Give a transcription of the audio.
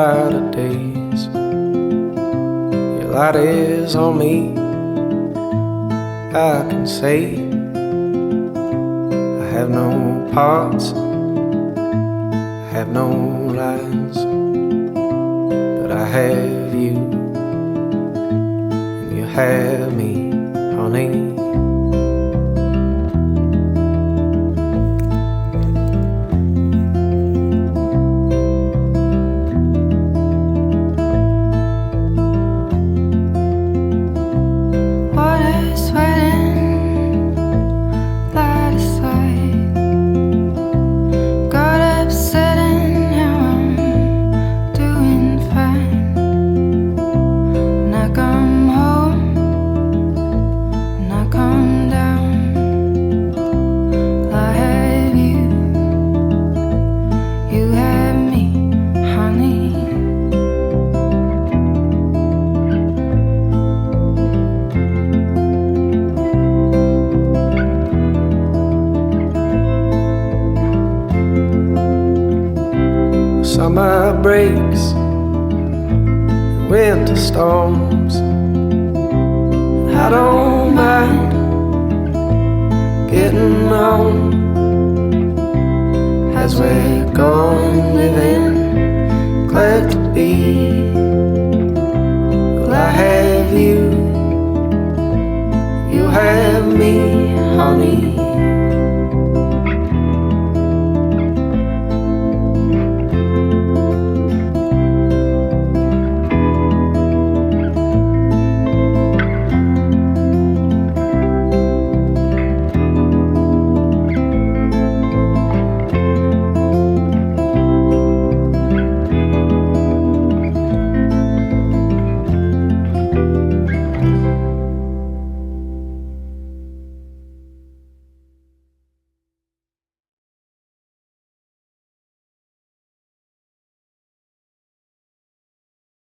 brighter days. Your light is on me, I can say I have no parts, I have no lines, but I have you, and you have me, honey. Summer breaks, winter storms, I don't mind getting on as we're going, living, glad to be. Well, I have you, you have me, honey.